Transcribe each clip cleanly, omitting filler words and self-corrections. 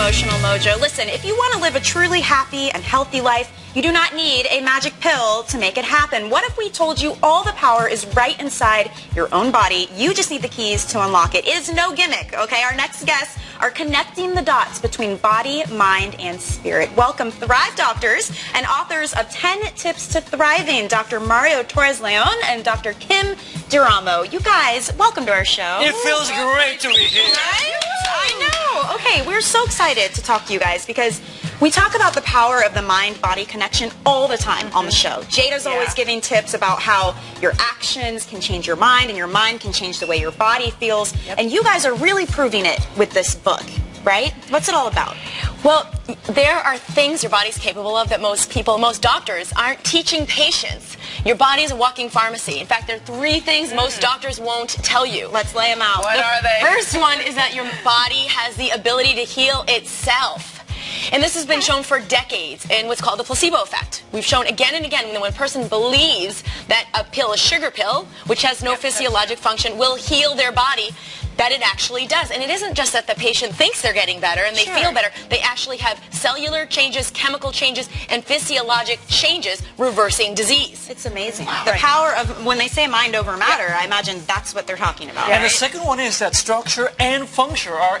Emotional Mojo. Listen, if you want to live a truly happy and healthy life, you do not need a magic pill to make it happen. What if we told you all the power is right inside your own body? You just need the keys to unlock it. It is no gimmick, okay? Our next guests are connecting the dots between body, mind, and spirit. Welcome Thrive Doctors and authors of 10 Tips to Thriving, Dr. Mario Torres-Leon and Dr. Kim D'Eramo. You guys, welcome to our show. It feels great to be here. Right? I know. Okay, we're so excited to talk to you guys because we talk about the power of the mind-body connection all the time on the show. Jada's always giving tips about how your actions can change your mind and your mind can change the way your body feels. And you guys are really proving it with this book, right? What's it all about? Well, there are things your body's capable of that most people, most doctors aren't teaching patients. Your body is a walking pharmacy. In fact, there are 3 things most doctors won't tell you. Let's lay them out. What are they? First one is that your body has the ability to heal itself. And this has been shown for decades in what's called the placebo effect. We've shown again and again that when a person believes that a pill, a sugar pill, which has no physiologic function, will heal their body, that it actually does. And it isn't just that the patient thinks they're getting better and they feel better. They actually have cellular changes, chemical changes, and physiologic changes reversing disease. It's amazing. The power of, when they say mind over matter, I imagine that's what they're talking about. And the second one is that structure and function are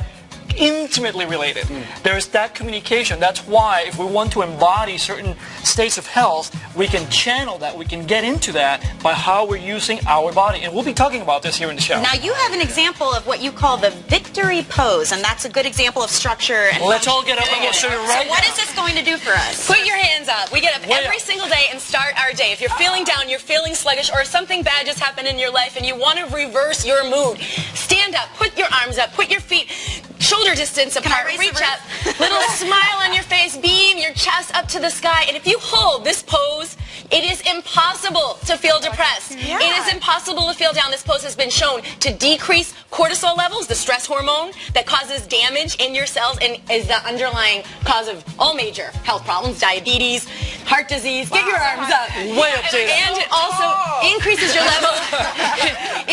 intimately related. There's that communication. That's why if we want to embody certain states of health, we can channel that, we can get into that by how we're using our body. And we'll be talking about this here in the show. Now you have an example of what you call the victory pose, and that's a good example of structure. And let's all get up and we'll show you right So what is this going to do for us? Put your hands up. We get up every single day and start our day. If you're feeling down, you're feeling sluggish, or something bad just happened in your life and you want to reverse your mood, stand up, put your arms up, put your feet shoulder distance apart, reach up, little smile on your face, beam your chest up to the sky. And if you hold this pose, it is impossible to feel depressed. It is impossible to feel down. This pose has been shown to decrease cortisol levels, the stress hormone that causes damage in your cells and is the underlying cause of all major health problems, diabetes, heart disease. Get your arms up. Way up, Jada. And it also increases your level,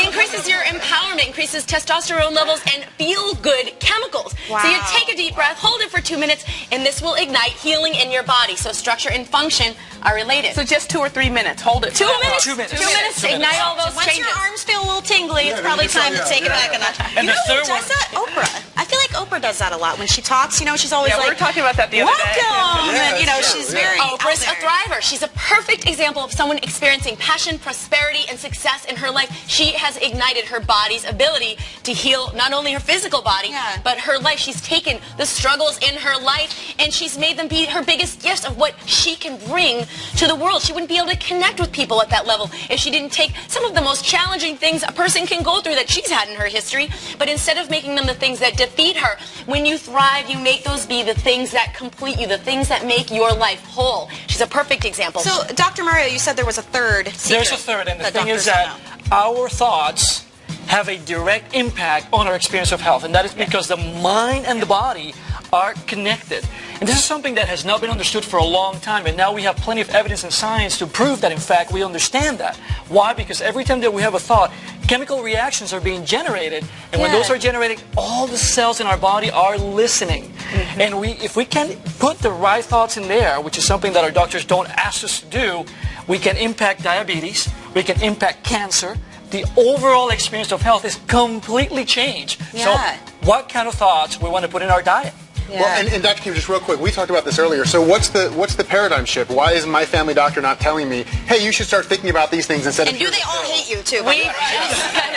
increases your empowerment, increases testosterone levels and feel-good chemicals. So you take a deep breath, hold it for 2 minutes, and this will ignite healing in your body. So structure and function are related. So just 2 or 3 minutes. Hold it. 2 minutes. 2 minutes. 2 minutes to ignite all those Once changes. your arms feel a little tingly, it's probably time to take it back a notch. And You know the who third one- does that? Oprah. I feel like Oprah does that a lot. When she talks, you know, she's always Yeah, we like, were talking about that the other day. welcome! And, you know, she's very Oprah's a out there. thriver. She's a perfect example of someone experiencing passion, prosperity, and success in her life. She has ignited her body's ability to heal not only her physical body, but her life. She's taken the struggles in her life and she's made them be her biggest gifts of what she can bring to the world. She wouldn't be able to connect with people at that level if she didn't take some of the most challenging things a person can go through that she's had in her history, but instead of making them the things that defeat her, when you thrive, you make those be the things that complete you, the things that make your life whole. She's a perfect example. So, Dr. Mario, you said there was a third secret. There's a third, and the thing is doctors that don't know. our thoughts have a direct impact on our experience of health, and that is because the mind and the body are connected. And this is something that has not been understood for a long time, and now we have plenty of evidence and science to prove that, in fact, we understand that. Why? Because every time that we have a thought, chemical reactions are being generated, and when those are generated, all the cells in our body are listening. And if we can put the right thoughts in there, which is something that our doctors don't ask us to do, we can impact diabetes, we can impact cancer. The overall experience of health is completely changed. So what kind of thoughts we want to put in our diet? Well, and Dr. Kim, just real quick, we talked about this earlier. So what's the paradigm shift? Why is my family doctor not telling me, hey, you should start thinking about these things instead of... And do they all hate you, too?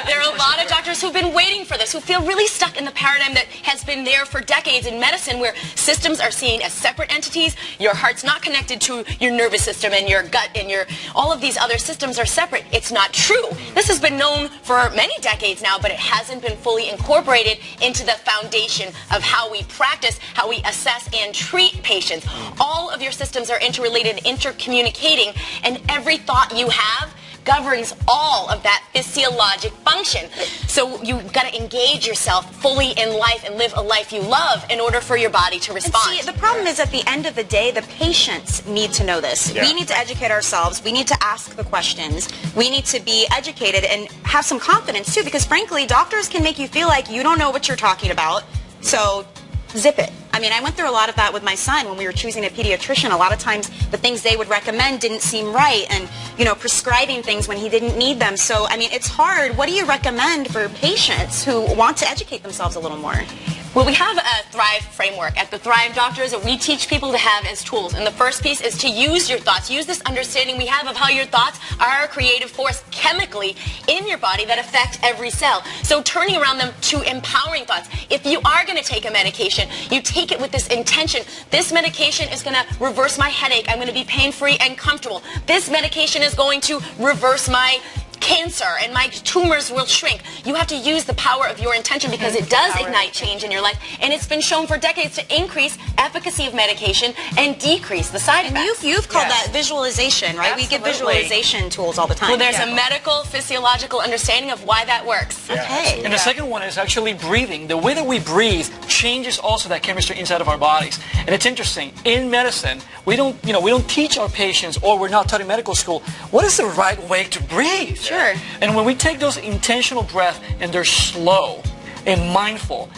There are a lot of doctors who've been waiting for this, who feel really stuck in the paradigm that has been there for decades in medicine, where systems are seen as separate entities. Your heart's not connected to your nervous system, and your gut and all of these other systems are separate. It's not true. This has been known for many decades now, but it hasn't been fully incorporated into the foundation of how we practice, how we assess and treat patients. All of your systems are interrelated, intercommunicating, and every thought you have governs all of that physiologic function. So you've got to engage yourself fully in life and live a life you love in order for your body to respond. And see, the problem is at the end of the day, the patients need to know this. We need to educate ourselves. We need to ask the questions. We need to be educated and have some confidence too, because frankly, doctors can make you feel like you don't know what you're talking about. So zip it. I mean, I went through a lot of that with my son when we were choosing a pediatrician. A lot of times the things they would recommend didn't seem right, and, you know, prescribing things when he didn't need them. So, I mean, it's hard. What do you recommend for patients who want to educate themselves a little more? Well, we have a Thrive framework at the Thrive Doctors that we teach people to have as tools. And the first piece is to use your thoughts. Use this understanding we have of how your thoughts are a creative force chemically in your body that affect every cell. So turning around them to empowering thoughts. If you are going to take a medication, you take it with this intention. This medication is going to reverse my headache. I'm going to be pain-free and comfortable. This medication is going to reverse my cancer and my tumors will shrink. You have to use the power of your intention because it does ignite change in your life, and it's been shown for decades to increase efficacy of medication and decrease the side effects. And you've called that visualization, right? We give Absolutely. visualization tools all the time. Well, there's a medical, physiological understanding of why that works. Okay. And the second one is actually breathing. The way that we breathe changes also that chemistry inside of our bodies. And it's interesting. In medicine, we don't teach our patients, or we're not taught in medical school, what is the right way to breathe? Sure. And when we take those intentional breaths and they're slow and mindful,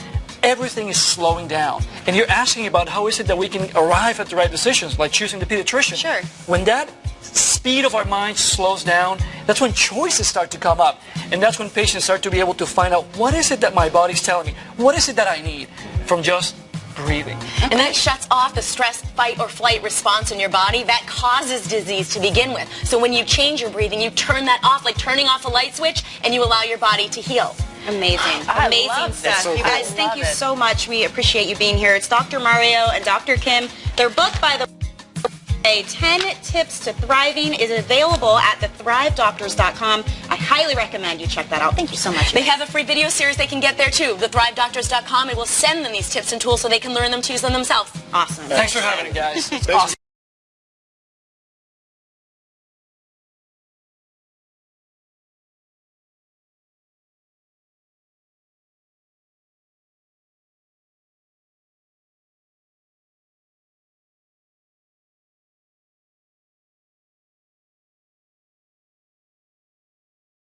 everything is slowing down. And you're asking about how is it that we can arrive at the right decisions, like choosing the pediatrician. Sure. When that speed of our mind slows down, that's when choices start to come up. And that's when patients start to be able to find out, what is it that my body's telling me? What is it that I need from just breathing? And that shuts off the stress, fight, or flight response in your body. That causes disease to begin with. So when you change your breathing, you turn that off, like turning off a light switch, and you allow your body to heal. Amazing. I Amazing love stuff. this. So you guys, cool. thank Love you it. so much. We appreciate you being here. It's Dr. Mario and Dr. Kim. Their book, by the way, 10 Tips to Thriving, is available at thethrivedoctors.com. I highly recommend you check that out. Thank you so much. They have a free video series they can get there too, thethrivedoctors.com. It will send them these tips and tools so they can learn them to use them themselves. Awesome. Thanks for having me, guys. Thanks.